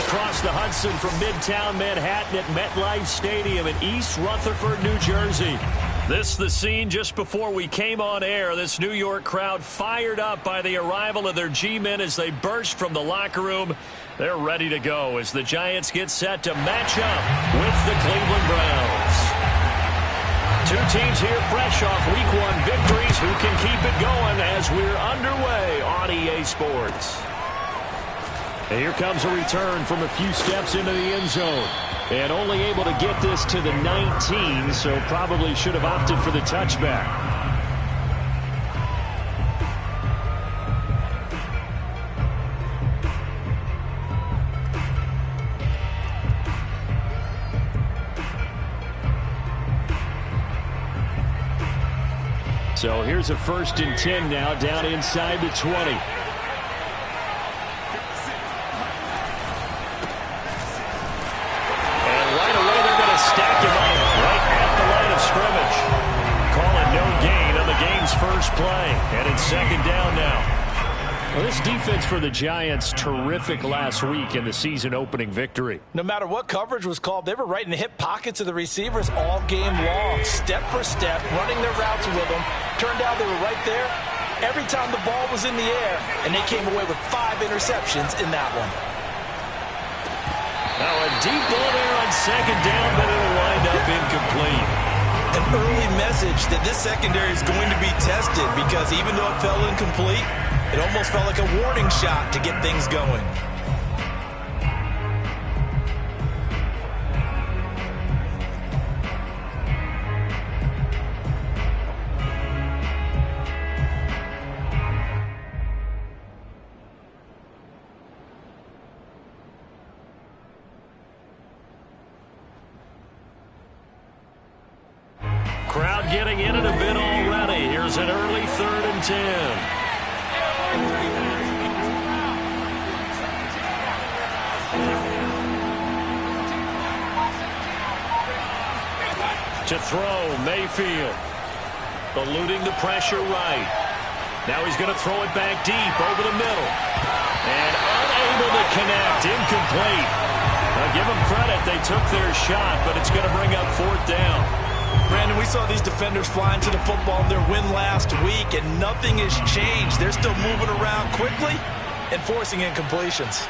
Across the Hudson from Midtown Manhattan at MetLife Stadium in East Rutherford, New Jersey. This the scene just before we came on air. This New York crowd fired up by the arrival of their G-men as they burst from the locker room. They're ready to go as the Giants get set to match up with the Cleveland Browns. Two teams here fresh off Week 1 victories. Who can keep it going as we're underway on EA Sports? And here comes a return from a few steps into the end zone. And only able to get this to the 19, so probably should have opted for the touchback. So here's a 1st and 10 now down inside the 20. Stack him up right at the line of scrimmage. Call it no gain on the game's first play. And it's 2nd down now. Well, this defense for the Giants, terrific last week in the season-opening victory. No matter what coverage was called, they were right in the hip pockets of the receivers all game long, step for step, running their routes with them. Turned out they were right there every time the ball was in the air, and they came away with 5 interceptions in that one. Now a deep ball there on 2nd down, but it'll wind up incomplete. An early message that this secondary is going to be tested because even though it fell incomplete, it almost felt like a warning shot to get things going. Crowd getting in it a bit already. Here's an early 3rd and 10. To throw, Mayfield. Eluding the pressure right. Now he's going to throw it back deep over the middle. And unable to connect. Incomplete. Now give them credit. They took their shot, but it's going to bring up 4th down. Brandon, we saw these defenders flying to the football in their win last week, and nothing has changed. They're still moving around quickly and forcing incompletions.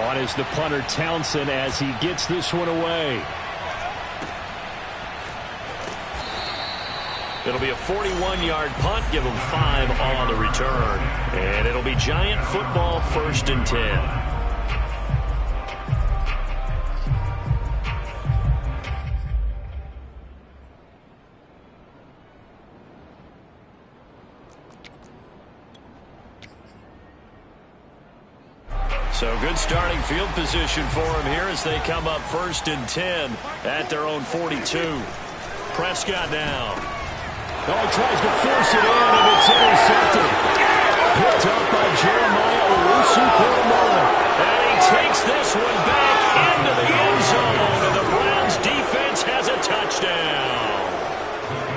On is the punter Townsend as he gets this one away. It'll be a 41-yard punt. Give them 5 on the return. And it'll be Giant football 1st and 10. So good starting field position for him here as they come up 1st and 10 at their own 42. Prescott now. Oh, he tries to force it in, and it's intercepted. Picked up by Jeremiah Owusu-Koramoah. And he takes this one back into the end zone, and the Browns defense has a touchdown.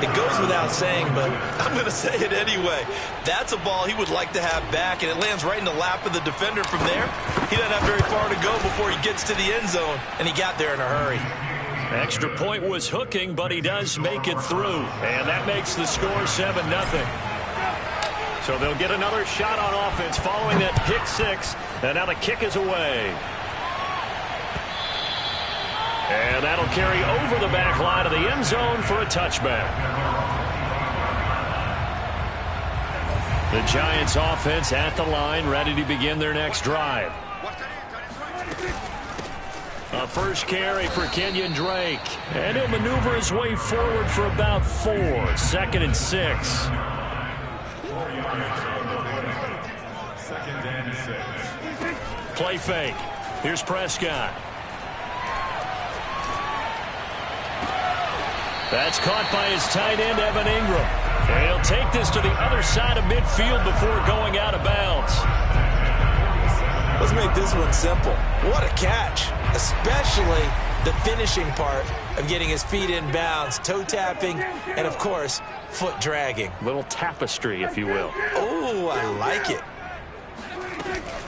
It goes without saying, but I'm going to say it anyway. That's a ball he would like to have back, and it lands right in the lap of the defender from there. He doesn't have very far to go before he gets to the end zone, and he got there in a hurry. Extra point was hooking, but he does make it through, and that makes the score 7-0. So they'll get another shot on offense following that pick 6, and now the kick is away. And that'll carry over the back line of the end zone for a touchback. The Giants offense at the line, ready to begin their next drive. A first carry for Kenyon Drake. And he'll maneuver his way forward for about 4. 2nd and 6. 2nd and 6. Play fake. Here's Prescott. That's caught by his tight end, Evan Ingram. And he'll take this to the other side of midfield before going out of bounds. Let's make this one simple. What a catch, especially the finishing part of getting his feet in bounds, toe tapping, and, of course, foot dragging. Little tapestry, if you will. Oh, I like it.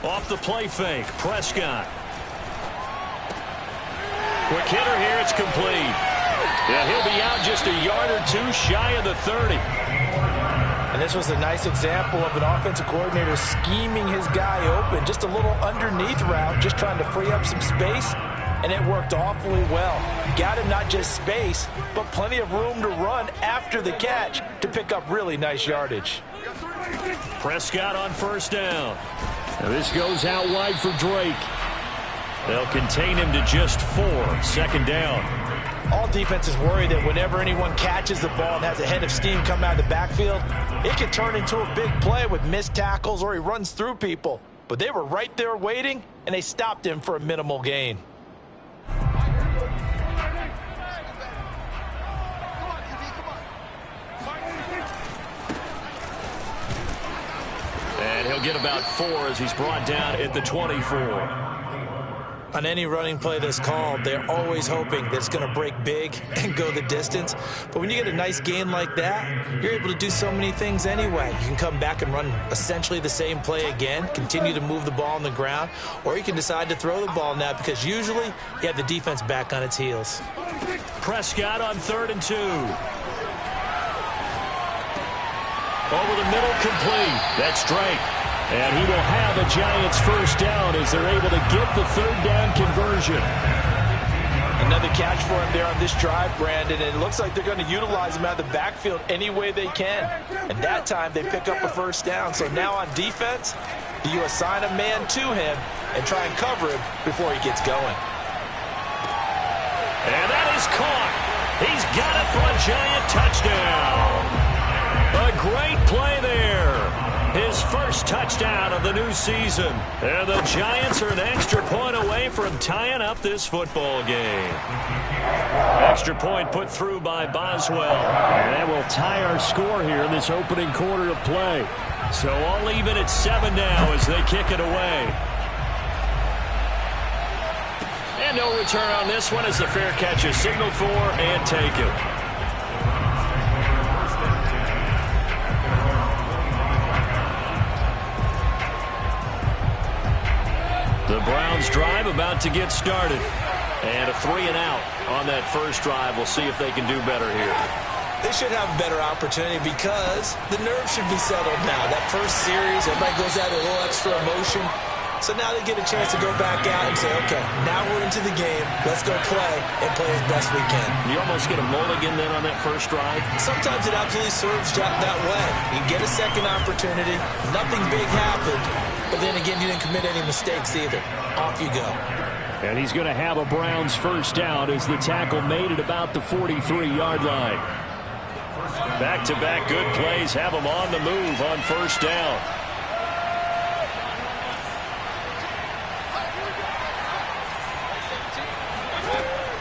Off the play fake, Prescott. Quick hitter here, it's complete. Yeah, he'll be out just a yard or 2 shy of the 30. And this was a nice example of an offensive coordinator scheming his guy open. Just a little underneath route, just trying to free up some space, and it worked awfully well. Got him not just space, but plenty of room to run after the catch to pick up really nice yardage. Prescott on first down. Now this goes out wide for Drake. They'll contain him to just 4. 2nd down. All defenses worry that whenever anyone catches the ball and has a head of steam come out of the backfield, it can turn into a big play with missed tackles or he runs through people. But they were right there waiting, and they stopped him for a minimal gain. And he'll get about 4 as he's brought down at the 24. On any running play that's called, they're always hoping that it's going to break big and go the distance. But when you get a nice gain like that, you're able to do so many things anyway. You can come back and run essentially the same play again, continue to move the ball on the ground, or you can decide to throw the ball now because usually you have the defense back on its heels. Prescott on 3rd and 2. Over the middle, complete. That's Drake. And he will have a Giants first down as they're able to get the 3rd down conversion. Another catch for him there on this drive, Brandon, and it looks like they're going to utilize him out of the backfield any way they can. And that time they pick up a first down. So now on defense, do you assign a man to him and try and cover him before he gets going? And that is caught. He's got it for a Giant touchdown. A great play there. His first touchdown of the new season. And the Giants are an extra point away from tying up this football game. Extra point put through by Boswell. And that will tie our score here in this opening quarter of play. So all even at 7 now as they kick it away. And no return on this one as the fair catch is signaled for and taken. The Browns drive about to get started. And a 3 and out on that first drive. We'll see if they can do better here. They should have a better opportunity because the nerves should be settled now. That first series, everybody goes out with a little extra emotion. So now they get a chance to go back out and say, okay, now we're into the game. Let's go play and play as best we can. You almost get a mulligan then on that first drive? Sometimes it absolutely serves that way. You get a second opportunity. Nothing big happened. But then again, you didn't commit any mistakes either. Off you go. And he's going to have a Browns first down as the tackle made at about the 43-yard line. Back-to-back good plays have him on the move on first down.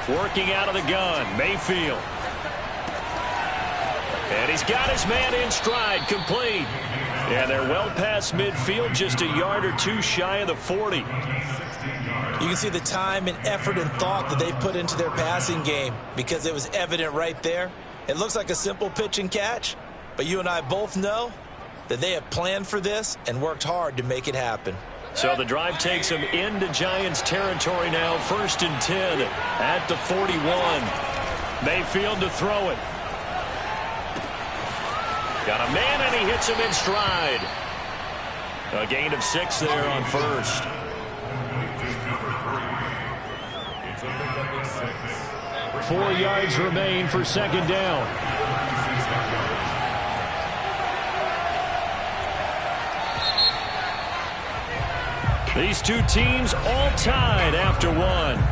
Working out of the gun, Mayfield. And he's got his man in stride, complete. And they're well past midfield, just a yard or 2 shy of the 40. You can see the time and effort and thought that they put into their passing game because it was evident right there. It looks like a simple pitch and catch, but you and I both know that they have planned for this and worked hard to make it happen. So the drive takes them into Giants territory now, 1st and 10 at the 41. Mayfield to throw it. Got a man, and he hits him in stride. A gain of 6 there on first. 4 yards remain for second down. These two teams all tied after one.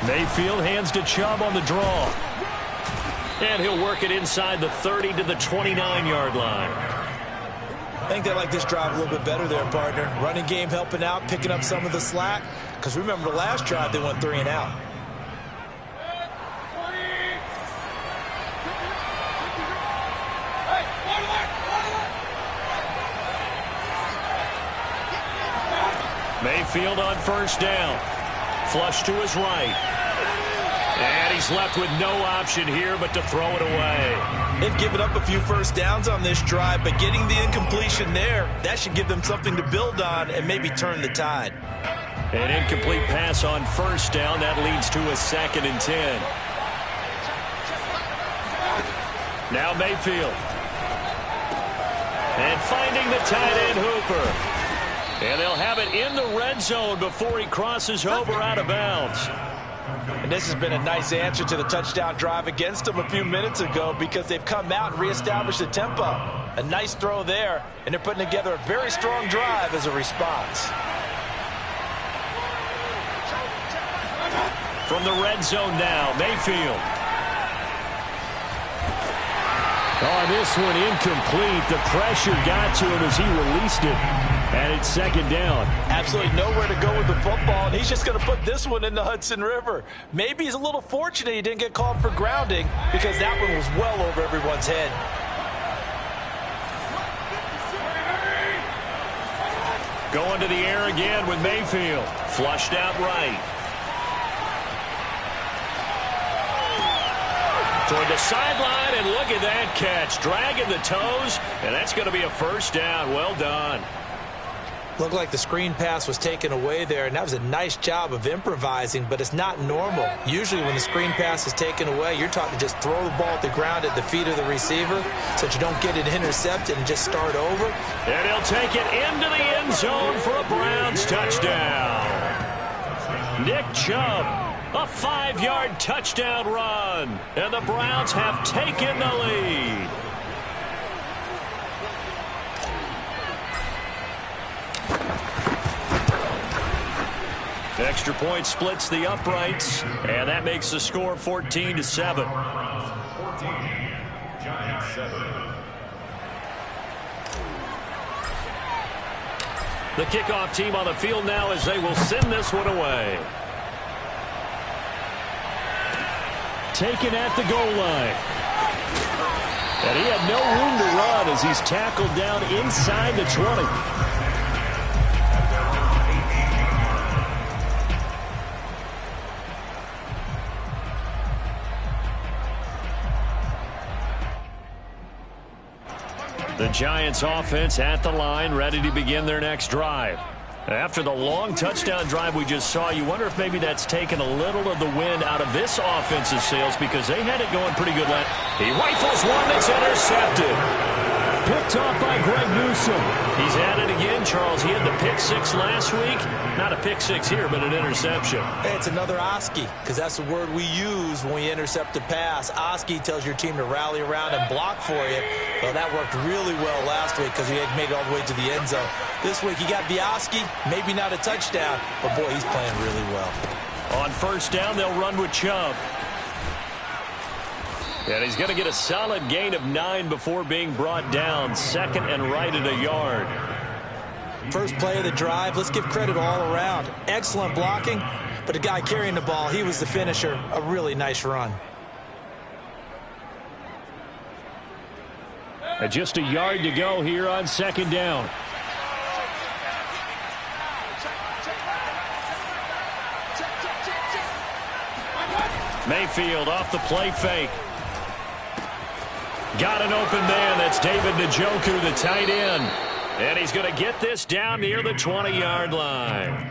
Mayfield hands to Chubb on the draw. And he'll work it inside the 30 to the 29-yard line. I think they like this drive a little bit better there, partner. Running game helping out, picking up some of the slack. Because remember the last drive, they went 3 and out. Mayfield on first down. Flush to his right. And he's left with no option here but to throw it away. They've given up a few first downs on this drive, but getting the incompletion there, that should give them something to build on and maybe turn the tide. An incomplete pass on first down. That leads to a 2nd and 10. Now Mayfield. And finding the tight end Hooper. And they'll have it in the red zone before he crosses over out of bounds. And this has been a nice answer to the touchdown drive against them a few minutes ago because they've come out and reestablished the tempo. A nice throw there, and they're putting together a very strong drive as a response. From the red zone now, Mayfield. Oh, this one incomplete. The pressure got to him as he released it. And it's second down. Absolutely nowhere to go with the football, and he's just going to put this one in the Hudson River. Maybe he's a little fortunate he didn't get called for grounding because that one was well over everyone's head. Going to the air again with Mayfield. Flushed out right. Toward the sideline, and look at that catch. Dragging the toes, and that's going to be a first down. Well done. Looked like the screen pass was taken away there, and that was a nice job of improvising, but it's not normal. Usually when the screen pass is taken away, you're taught to just throw the ball at the ground at the feet of the receiver so that you don't get it intercepted and just start over. And he'll take it into the end zone for a Browns touchdown. Nick Chubb, a 5-yard touchdown run, and the Browns have taken the lead. Extra point splits the uprights, and that makes the score 14-7. 14, Giants 7. The kickoff team on the field now as they will send this one away. Taken at the goal line. And he had no room to run as he's tackled down inside the 20. The Giants offense at the line, ready to begin their next drive. After the long touchdown drive we just saw, you wonder if maybe that's taken a little of the wind out of this offensive sails because they had it going pretty good. He rifles one that's intercepted. Picked off by Greg Newsome. He's at it again, Charles. He had the pick six last week. Not a pick six here, but an interception. Hey, it's another Oski, because that's the word we use when we intercept a pass. Oski tells your team to rally around and block for you. Well, that worked really well last week because he had made it all the way to the end zone. This week he got the Oski, maybe not a touchdown, but boy, he's playing really well. On first down, they'll run with Chubb. And he's going to get a solid gain of 9 before being brought down. Second and right at a yard. First play of the drive, let's give credit all around. Excellent blocking, but the guy carrying the ball, he was the finisher. A really nice run. Just a yard to go here on second down. Mayfield off the play fake. Got an open man. That's David Njoku, the tight end. And he's going to get this down near the 20-yard line.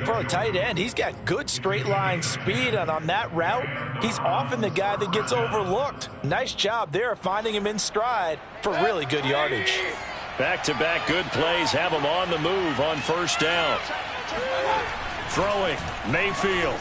For a tight end, he's got good straight line speed, and on that route, he's often the guy that gets overlooked. Nice job there finding him in stride for really good yardage. Back-to-back good plays have him on the move on first down. Throwing, Mayfield.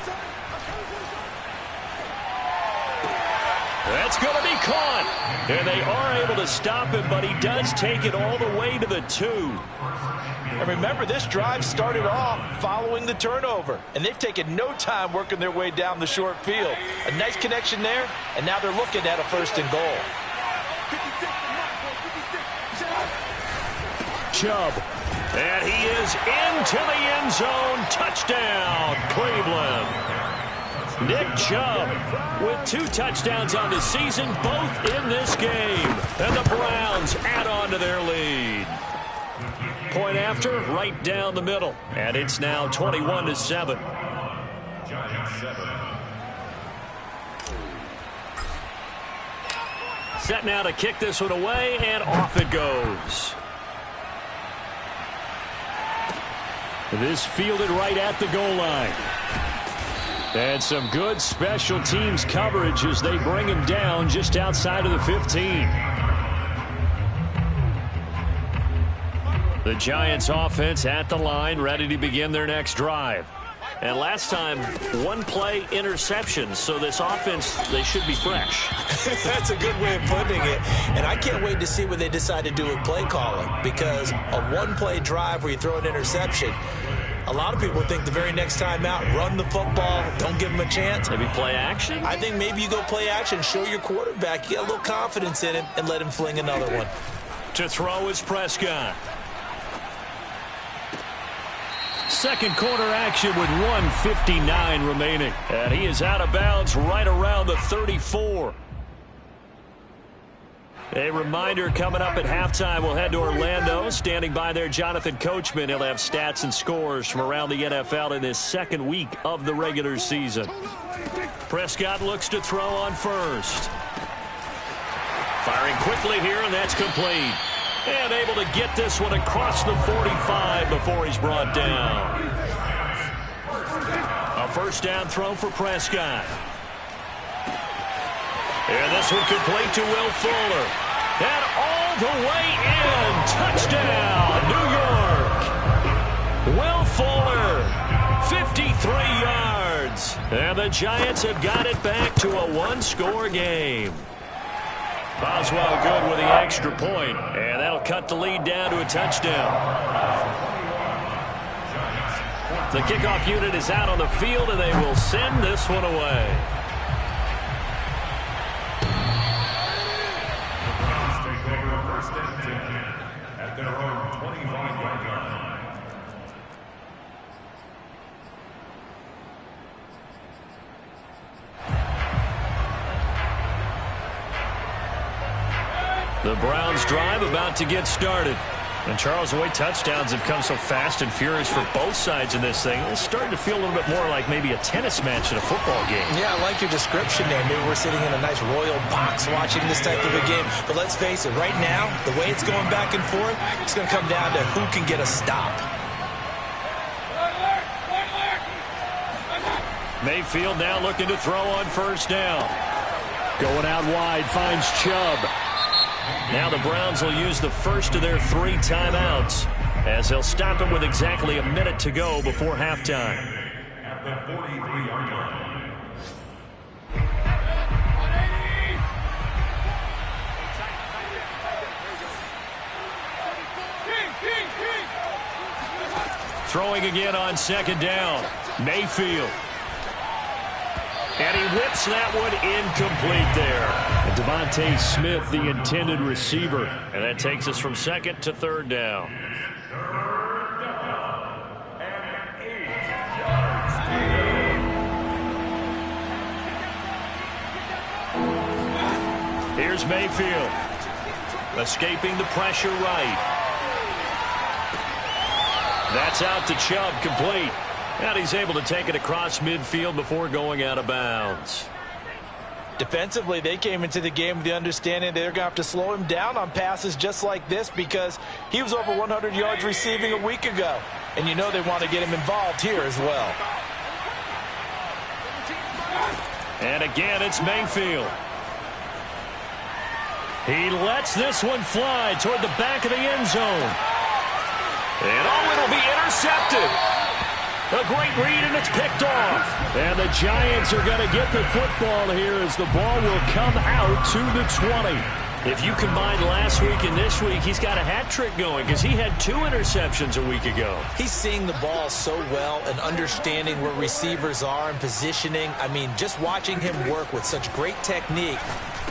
That's going to be caught. And they are able to stop him, but he does take it all the way to the 2. And remember, this drive started off following the turnover, and they've taken no time working their way down the short field. A nice connection there, and now they're looking at a 1st and goal. Chubb. And he is into the end zone. Touchdown, Cleveland. Nick Chubb with 2 touchdowns on the season, both in this game. And the Browns add on to their lead. Point after, right down the middle. And it's now 21-7. Set now to kick this one away, and off it goes. This fielded right at the goal line. And some good special teams coverage as they bring him down just outside of the 15. The Giants offense at the line, ready to begin their next drive. And last time, 1-play interception, so this offense, they should be fresh. That's a good way of putting it. And I can't wait to see what they decide to do with play calling, because a 1-play drive where you throw an interception, a lot of people think the very next time out, run the football, don't give them a chance. Maybe play action? I think maybe you go play action, show your quarterback, you get a little confidence in him, and let him fling another one. To throw is Prescott. Second quarter action with 1:59 remaining. And he is out of bounds right around the 34. A reminder coming up at halftime, we'll head to Orlando. Standing by there, Jonathan Coachman. He'll have stats and scores from around the NFL in this second week of the regular season. Prescott looks to throw on first. Firing quickly here, and that's complete. And able to get this one across the 45 before he's brought down. A first down throw for Prescott. And this one complete to Will Fuller. And all the way in. Touchdown, New York. Will Fuller, 53 yards. And the Giants have got it back to a 1-score game. Boswell good with the extra point, and that'll cut the lead down to a touchdown. The kickoff unit is out on the field, and they will send this one away. Take over 1st and 10 at their own 25-yard line. The Browns drive about to get started. And Charles, the way touchdowns have come so fast and furious for both sides in this thing, it's starting to feel a little bit more like maybe a tennis match in a football game. Yeah, I like your description there. Maybe we're sitting in a nice royal box watching this type of a game. But let's face it, right now, the way it's going back and forth, it's going to come down to who can get a stop. Mayfield now looking to throw on first down. Going out wide, finds Chubb. Now the Browns will use the first of their 3 timeouts as they'll stop it with exactly a minute to go before halftime. At the 43-yard line. Throwing again on second down. Mayfield. And he whips that one incomplete there. And Devontae Smith, the intended receiver. And that takes us from second to third down. Here's Mayfield. Escaping the pressure right. That's out to Chubb, complete. And he's able to take it across midfield before going out of bounds. Defensively, they came into the game with the understanding they're going to have to slow him down on passes just like this because he was over 100 yards receiving a week ago. And you know they want to get him involved here as well. And again, it's Mayfield. He lets this one fly toward the back of the end zone. And it'll be intercepted. A great read, and it's picked off. And the Giants are going to get the football here as the ball will come out to the 20. If you combine last week and this week, he's got a hat trick going because he had 2 interceptions a week ago. He's seeing the ball so well and understanding where receivers are and positioning. I mean, just watching him work with such great technique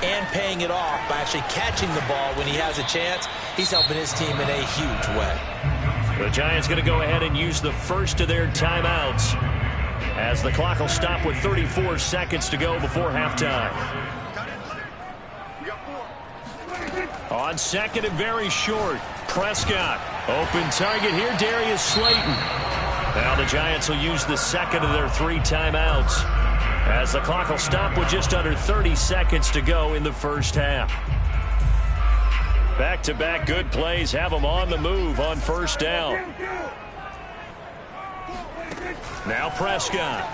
and paying it off by actually catching the ball when he has a chance, he's helping his team in a huge way. The Giants going to go ahead and use the first of their timeouts as the clock will stop with 34 seconds to go before halftime. On second and very short, Prescott. Open target here, Darius Slayton. Now the Giants will use the second of their 3 timeouts as the clock will stop with just under 30 seconds to go in the first half. Back-to-back good plays have them on the move on first down. Now Prescott.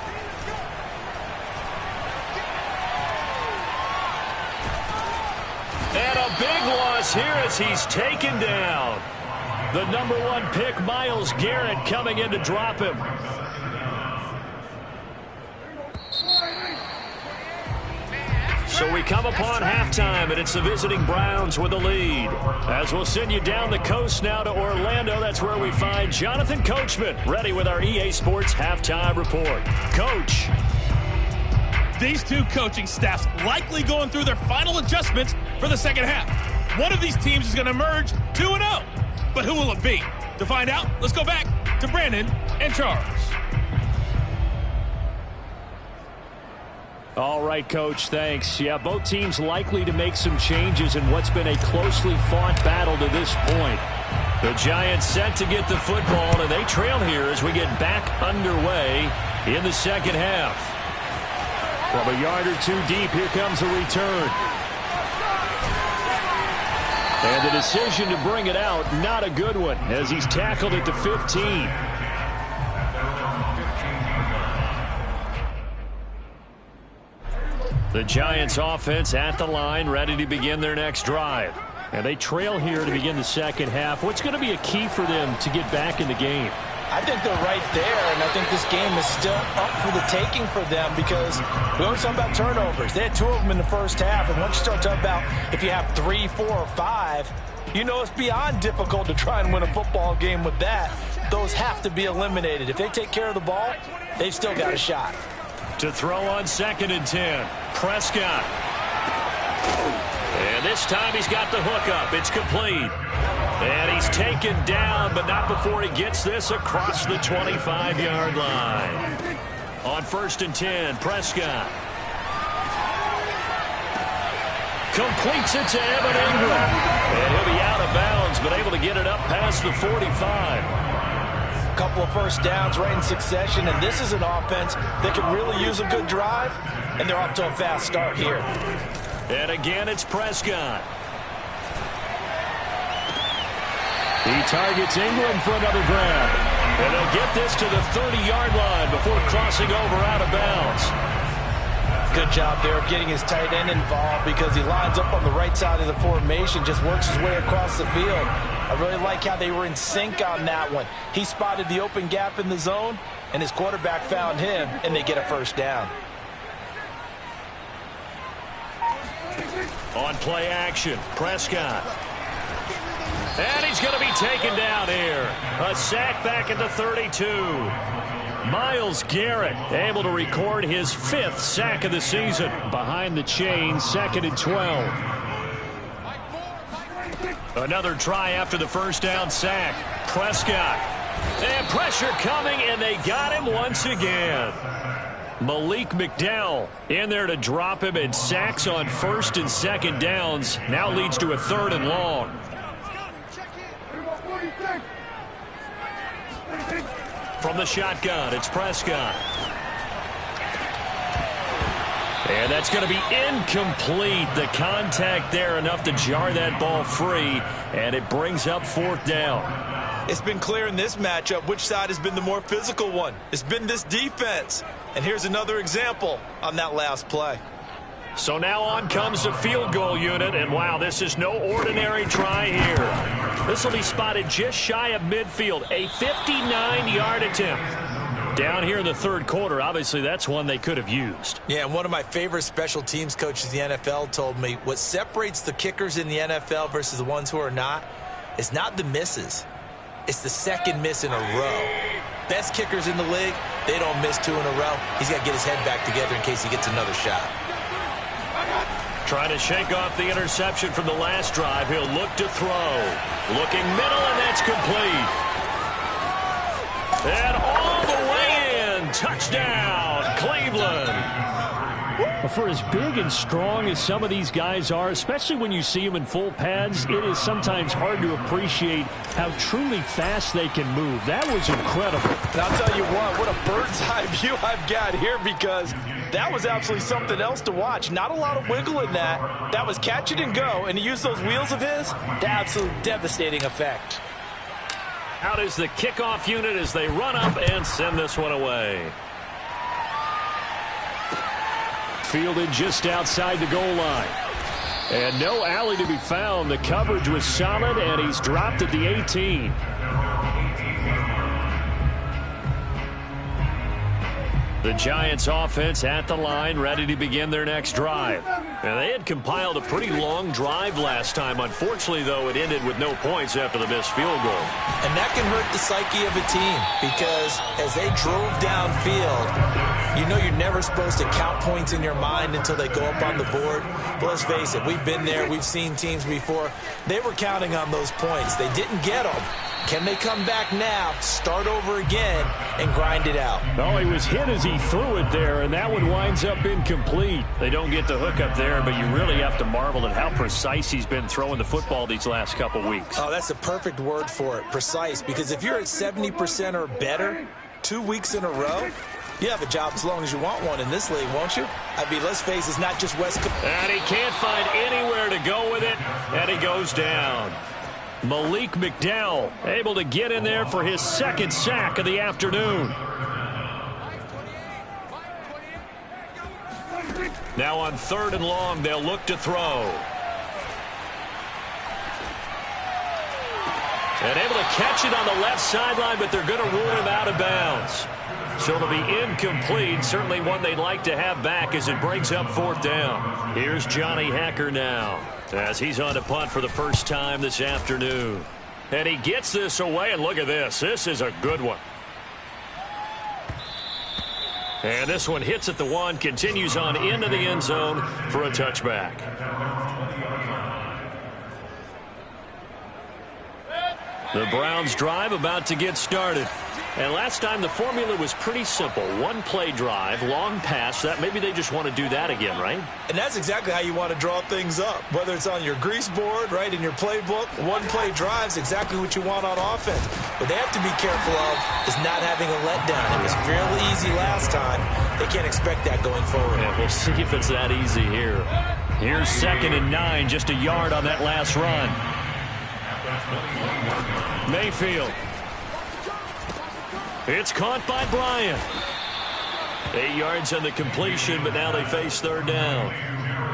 And a big loss here as he's taken down. The number 1 pick, Myles Garrett, coming in to drop him. So we come upon halftime, and it's the visiting Browns with the lead. As we'll send you down the coast now to Orlando, that's where we find Jonathan Coachman, ready with our EA Sports Halftime Report. Coach. These 2 coaching staffs likely going through their final adjustments for the second half. One of these teams is going to emerge 2-0. But who will it be? To find out, let's go back to Brandon and Charles. All right, Coach, thanks. Yeah, both teams likely to make some changes in what's been a closely fought battle to this point. The Giants set to get the football, and they trail here as we get back underway in the second half. From a yard or 2 deep, here comes a return. And the decision to bring it out, not a good one, as he's tackled at the 15. The Giants offense at the line, ready to begin their next drive. And they trail here to begin the second half. What's going to be a key for them to get back in the game? I think they're right there, and I think this game is still up for the taking for them because we always talk about turnovers. They had 2 of them in the first half, and once you start talking about if you have 3, 4, or 5, you know it's beyond difficult to try and win a football game with that. Those have to be eliminated. If they take care of the ball, they've still got a shot. To throw on 2nd and 10, Prescott. And this time he's got the hookup. It's complete. And he's taken down, but not before he gets this across the 25-yard line. On 1st and 10, Prescott. Completes it to Evan Ingram. And he'll be out of bounds, but able to get it up past the 45. Couple of first downs right in succession, and this is an offense that could really use a good drive, and they're off to a fast start here. And again, it's Prescott. He targets Ingram for another grab. And they'll get this to the 30-yard line before crossing over out of bounds. Good job there of getting his tight end involved because he lines up on the right side of the formation, just works his way across the field. I really like how they were in sync on that one. He spotted the open gap in the zone, and his quarterback found him, and they get a first down. On play action, Prescott. And he's going to be taken down here. A sack back at the 32. Myles Garrett able to record his 5th sack of the season. Behind the chain, 2nd and 12. Another try after the first down sack. Prescott. And pressure coming, and they got him once again. Malik McDowell in there to drop him, and sacks on 1st and 2nd downs. Now leads to a 3rd and long. From the shotgun, it's Prescott. And that's going to be incomplete. The contact there enough to jar that ball free, and it brings up 4th down. It's been clear in this matchup which side has been the more physical one. It's been this defense. And here's another example on that last play. So now on comes the field goal unit, and wow, this is no ordinary try here. This will be spotted just shy of midfield, a 59-yard attempt. Down here in the 3rd quarter, obviously that's one they could have used. Yeah, and one of my favorite special teams coaches in the NFL told me what separates the kickers in the NFL versus the ones who are not is not the misses. It's the second miss in a row. Best kickers in the league, they don't miss 2 in a row. He's got to get his head back together in case he gets another shot. Trying to shake off the interception from the last drive. He'll look to throw. Looking middle, and that's complete. And all the way in. Touchdown, Cleveland. For as big and strong as some of these guys are, especially when you see them in full pads, it is sometimes hard to appreciate how truly fast they can move. That was incredible. And I'll tell you what a bird's eye view I've got here, because that was absolutely something else to watch. Not a lot of wiggle in that. That was catch it and go, and he used those wheels of his to absolute devastating effect. Out is the kickoff unit as they run up and send this one away. Fielded just outside the goal line. And no alley to be found. The coverage was solid, and he's dropped at the 18. The Giants offense at the line, ready to begin their next drive. Now, they had compiled a pretty long drive last time. Unfortunately, though, it ended with no points after the missed field goal. And that can hurt the psyche of a team, because as they drove downfield, you know you're never supposed to count points in your mind until they go up on the board. But let's face it, we've been there. We've seen teams before. They were counting on those points. They didn't get them. Can they come back now, start over again, and grind it out? Oh, he was hit as he threw it there, and that one winds up incomplete. They don't get the hook up there, but you really have to marvel at how precise he's been throwing the football these last couple weeks. Oh, that's the perfect word for it, precise, because if you're at 70% or better 2 weeks in a row, you have a job as long as you want one in this league, won't you? I mean, let's face it, it's not just West Coast. And he can't find anywhere to go with it, and he goes down. Malik McDowell able to get in there for his 2nd sack of the afternoon. Now on 3rd and long, they'll look to throw. And able to catch it on the left sideline, but they're going to rule him out of bounds. So it'll be incomplete, certainly one they'd like to have back as it brings up 4th down. Here's Johnny Hekker now, as he's on to punt for the first time this afternoon. And he gets this away, and look at this. This is a good one. And this one hits at the 1, continues on into the end zone for a touchback. The Browns drive about to get started. And last time the formula was pretty simple. 1-play drive, long pass. That maybe they just want to do that again, right? And that's exactly how you want to draw things up. Whether it's on your grease board, right, in your playbook, 1-play drive's exactly what you want on offense. What they have to be careful of is not having a letdown. It was fairly easy last time. They can't expect that going forward. Yeah, we'll see if it's that easy here. Here's 2nd and 9, just a yard on that last run. Mayfield. It's caught by Bryant. 8 yards on the completion, but now they face 3rd down.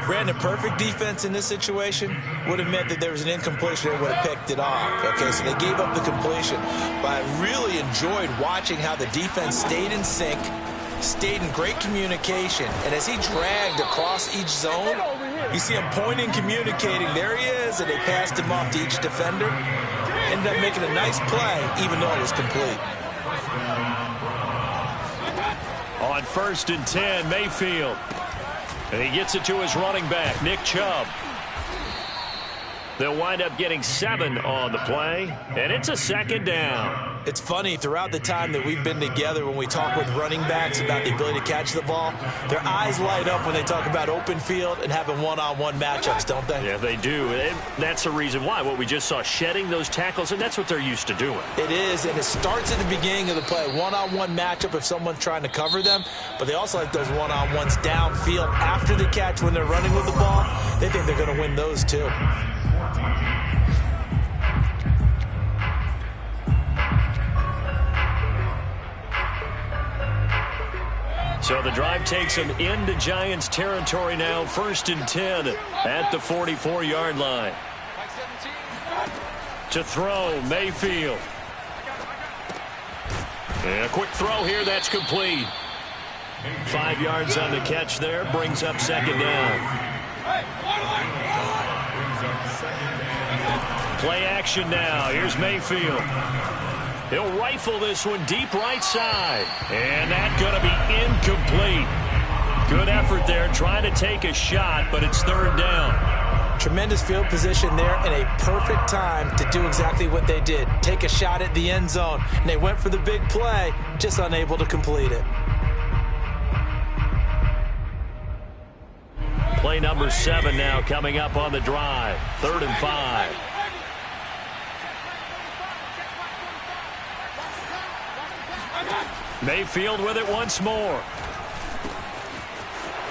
Brandon, perfect defense in this situation would have meant that there was an incompletion and would have picked it off. Okay, so they gave up the completion. But I really enjoyed watching how the defense stayed in sync, stayed in great communication. And as he dragged across each zone, you see him pointing, communicating. There he is, and they passed him off to each defender. Ended up making a nice play, even though it was complete. On 1st and 10, Mayfield. And he gets it to his running back, Nick Chubb. They'll wind up getting 7 on the play, and it's a 2nd down. It's funny, throughout the time that we've been together, when we talk with running backs about the ability to catch the ball, their eyes light up when they talk about open field and having one-on-one matchups, don't they? Yeah, they do. And that's the reason why. What we just saw, shedding those tackles, and that's what they're used to doing. It is, and it starts at the beginning of the play. One-on-one matchup if someone's trying to cover them, but they also like those one-on-ones downfield after the catch when they're running with the ball. They think they're going to win those too. So the drive takes them into Giants territory now, 1st and 10 at the 44-yard line. To throw, Mayfield. And a quick throw here, that's complete. 5 yards on the catch there, brings up 2nd down. Play action now, here's Mayfield. He'll rifle this one deep right side. And that's going to be incomplete. Good effort there, trying to take a shot, but it's 3rd down. Tremendous field position there and a perfect time to do exactly what they did. Take a shot at the end zone. And they went for the big play, just unable to complete it. Play number 7 now coming up on the drive. 3rd and 5. Mayfield with it once more.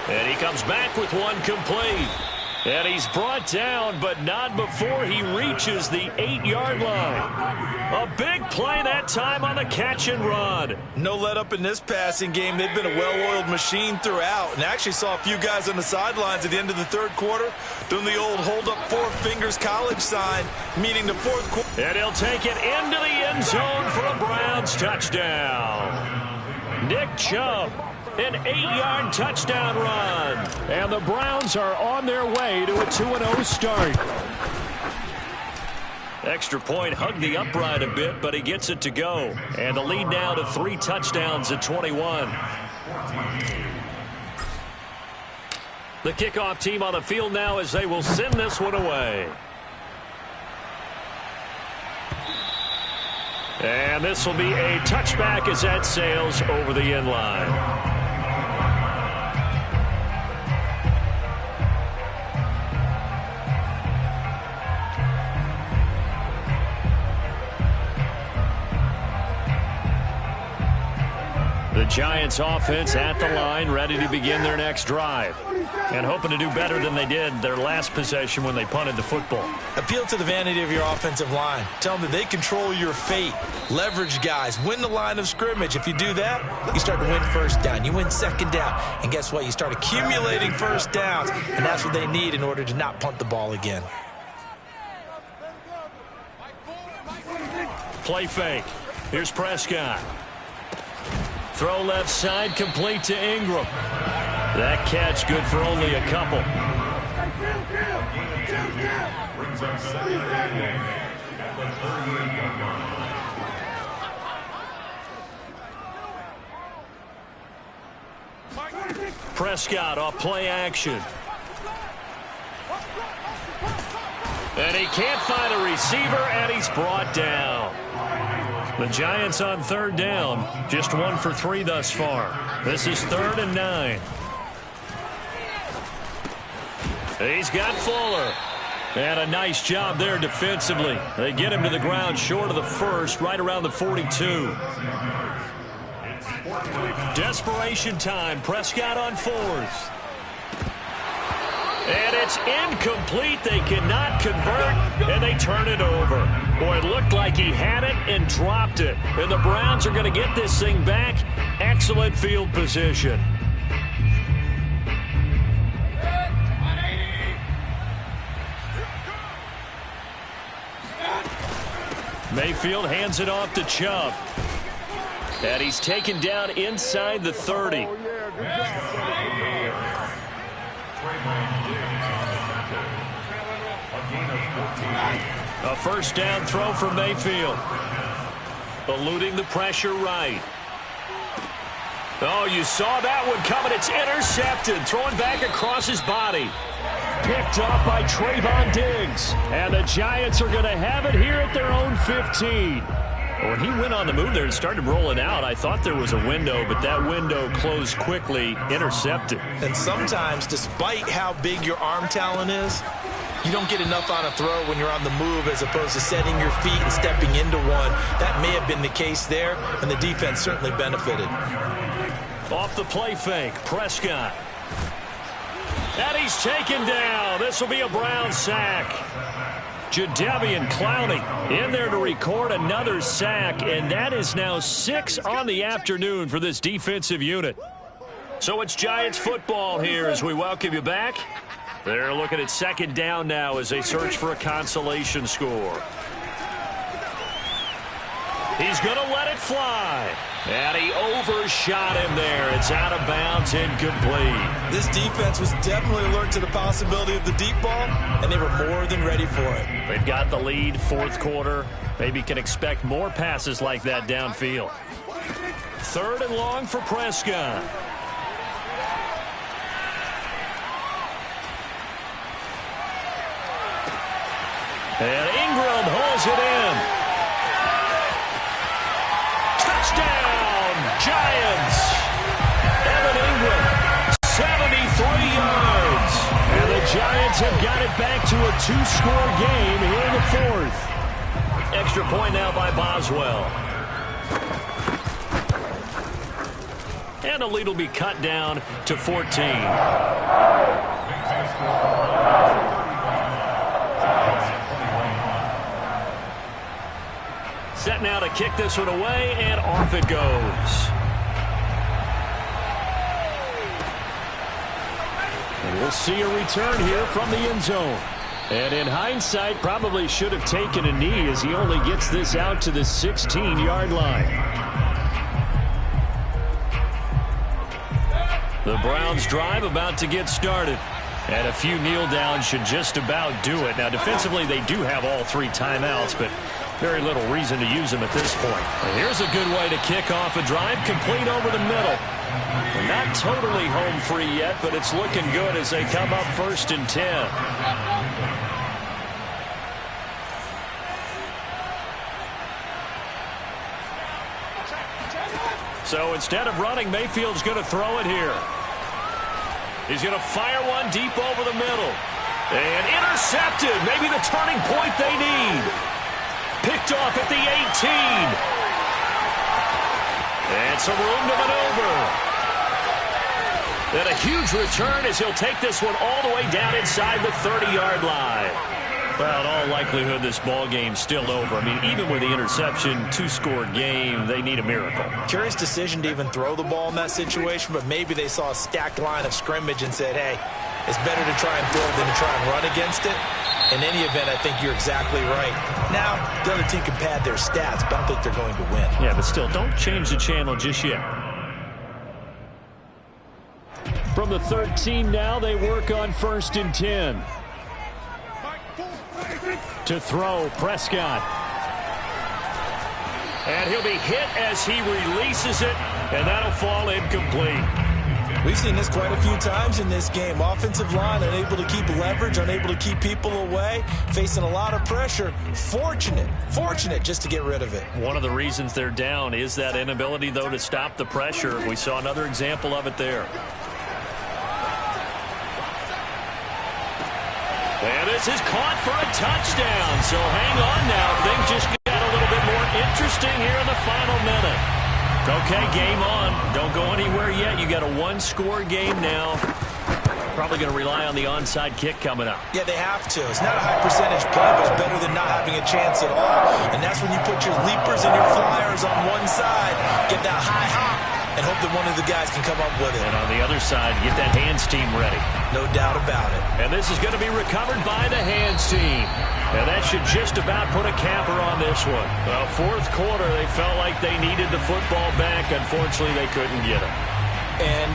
And he comes back with one complete. And he's brought down, but not before he reaches the 8-yard line. A big play that time on the catch and run. No let up in this passing game. They've been a well-oiled machine throughout. And actually saw a few guys on the sidelines at the end of the 3rd quarter doing the old hold up 4 fingers college sign, meaning the 4th quarter. And he'll take it into the end zone for a Browns touchdown. Nick Chubb, an 8-yard touchdown run. And the Browns are on their way to a 2-0 start. Extra point hugged the upright a bit, but he gets it to go. And the lead now to 3 touchdowns at 21. The kickoff team on the field now as they will send this one away. And this will be a touchback as that sails over the end line. The Giants offense at the line, ready to begin their next drive. And hoping to do better than they did their last possession when they punted the football. Appeal to the vanity of your offensive line. Tell them that they control your fate. Leverage guys. Win the line of scrimmage. If you do that, you start to win 1st down. You win 2nd down. And guess what? You start accumulating 1st downs. And that's what they need in order to not punt the ball again. Play fake. Here's Prescott. Throw left side, complete to Ingram. That catch good for only a couple. Prescott off play action. And he can't find a receiver, and he's brought down. The Giants on 3rd down, just 1 for 3 thus far. This is 3rd and 9. He's got Fuller. And a nice job there defensively. They get him to the ground short of the 1st, right around the 42. Desperation time. Prescott on 4th. And it's incomplete. They cannot convert, and they turn it over. Boy, it looked like he had it and dropped it. And the Browns are going to get this thing back. Excellent field position. Mayfield hands it off to Chubb. And he's taken down inside the 30. A 1st down throw for Mayfield. Eluding the pressure right. Oh, you saw that one coming. It's intercepted. Throwing back across his body. Picked off by Trayvon Diggs. And the Giants are going to have it here at their own 15. When he went on the move there and started rolling out, I thought there was a window, but that window closed quickly, intercepted. And sometimes, despite how big your arm talent is, you don't get enough on a throw when you're on the move as opposed to setting your feet and stepping into one. That may have been the case there, and the defense certainly benefited. Off the play fake, Prescott. And he's taken down. This will be a Brown sack. Jadeveon Clowney in there to record another sack, and that is now 6 on the afternoon for this defensive unit. So it's Giants football here as we welcome you back. They're looking at second down now as they search for a consolation score. He's going to let it fly. And he overshot him there. It's out of bounds, incomplete. This defense was definitely alert to the possibility of the deep ball, and they were more than ready for it. They've got the lead, fourth quarter. Maybe can expect more passes like that downfield. 3rd and long for Prescott. And Ingram hauls it in. Touchdown, Giants. Evan Ingram, 73 yards. And the Giants have got it back to a 2-score game here in the 4th. Extra point now by Boswell. And the lead will be cut down to 14. Set now to kick this one away, and off it goes. And we'll see a return here from the end zone. And in hindsight, probably should have taken a knee as he only gets this out to the 16-yard line. The Browns drive about to get started. And a few kneel downs should just about do it. Now, defensively, they do have all 3 timeouts, but very little reason to use them at this point. And here's a good way to kick off a drive, complete over the middle. They're not totally home free yet, but it's looking good as they come up 1st and 10. So instead of running, Mayfield's going to throw it here. He's going to fire one deep over the middle. And intercepted. Maybe the turning point they need. Picked off at the 18. And some room to maneuver. And a huge return as he'll take this one all the way down inside the 30-yard line. Well, in all likelihood, this ball game's still over. I mean, even with the interception, 2-score game, they need a miracle. Curious decision to even throw the ball in that situation, but maybe they saw a stacked line of scrimmage and said, hey, it's better to try and throw than to try and run against it. In any event, I think you're exactly right. Now, the other team can pad their stats, but I don't think they're going to win. Yeah, but still, don't change the channel just yet. From the 13 now, they work on 1st and 10. To throw, Prescott. And he'll be hit as he releases it, and that'll fall incomplete. We've seen this quite a few times in this game. Offensive line unable to keep leverage, unable to keep people away, facing a lot of pressure. Fortunate just to get rid of it. One of the reasons they're down is that inability, though, to stop the pressure. We saw another example of it there. And this is caught for a touchdown. So hang on now. Things just got a little bit more interesting here in the final minute. Okay, game on. Don't go anywhere yet. You got a 1-score game now. Probably going to rely on the onside kick coming up. Yeah, they have to. It's not a high percentage play, but it's better than not having a chance at all. And that's when you put your leapers and your flyers on one side, get that high hop, and hope that one of the guys can come up with it. And on the other side, get that hands team ready. No doubt about it. And this is going to be recovered by the hands team. And that should just about put a capper on this one. Well, 4th quarter, they felt like they needed the football back. Unfortunately, they couldn't get it. And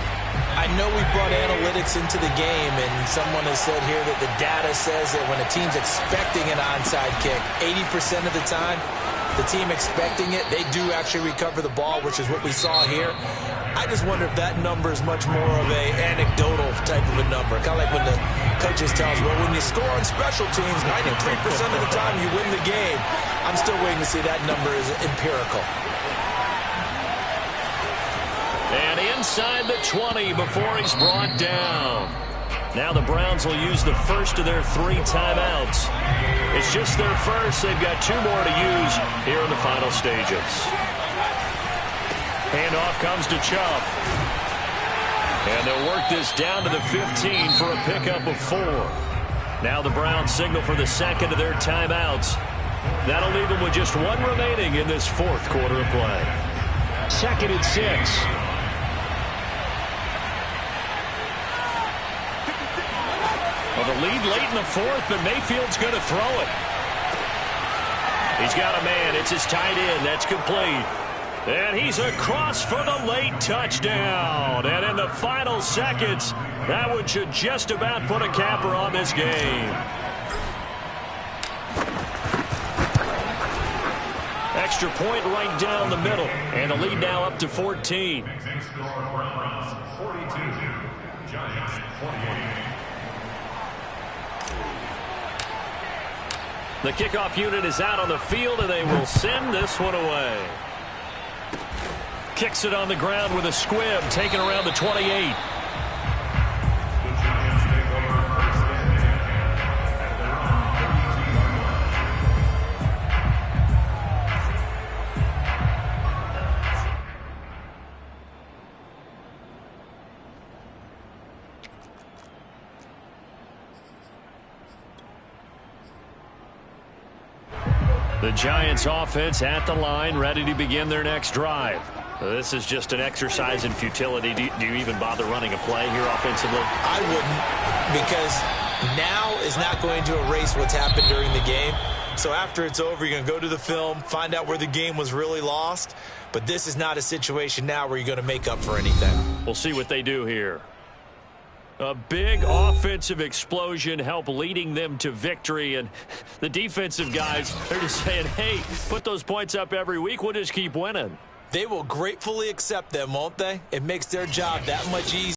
I know we brought analytics into the game, and someone has said here that the data says that when a team's expecting an onside kick, 80% of the time, the team expecting it, they do actually recover the ball, which is what we saw here. I just wonder if that number is much more of a anecdotal type of a number. Kind of like when the coaches tell us, well, when you score on special teams, 93% of the time you win the game. I'm still waiting to see that number is empirical. And inside the 20 before he's brought down. Now the Browns will use the first of their 3 timeouts. It's just their first. They've got 2 more to use here in the final stages. Handoff comes to Chubb. And they'll work this down to the 15 for a pickup of 4. Now the Browns signal for the second of their timeouts. That'll leave them with just 1 remaining in this 4th quarter of play. 2nd and 6. Well, the lead late in the 4th, but Mayfield's going to throw it. He's got a man. It's his tight end. That's complete. And he's across for the late touchdown. And in the final seconds, that one should just about put a capper on this game. Extra point right down the middle. And the lead now up to 14. Next score, Browns 42, Giants 28. The kickoff unit is out on the field, and they will send this one away. Kicks it on the ground with a squib, taken around the 28. The Giants take over first and 10 at their own 32-yard line. The Giants offense at the line, ready to begin their next drive. This is just an exercise in futility. Do you even bother running a play here offensively? I wouldn't, because now is not going to erase what's happened during the game. So after it's over, you're going to go to the film, find out where the game was really lost. But this is not a situation now where you're going to make up for anything. We'll see what they do here. A big offensive explosion helped leading them to victory. And the defensive guys, they're just saying, hey, put those points up every week. We'll just keep winning. They will gratefully accept them, won't they? It makes their job that much easier.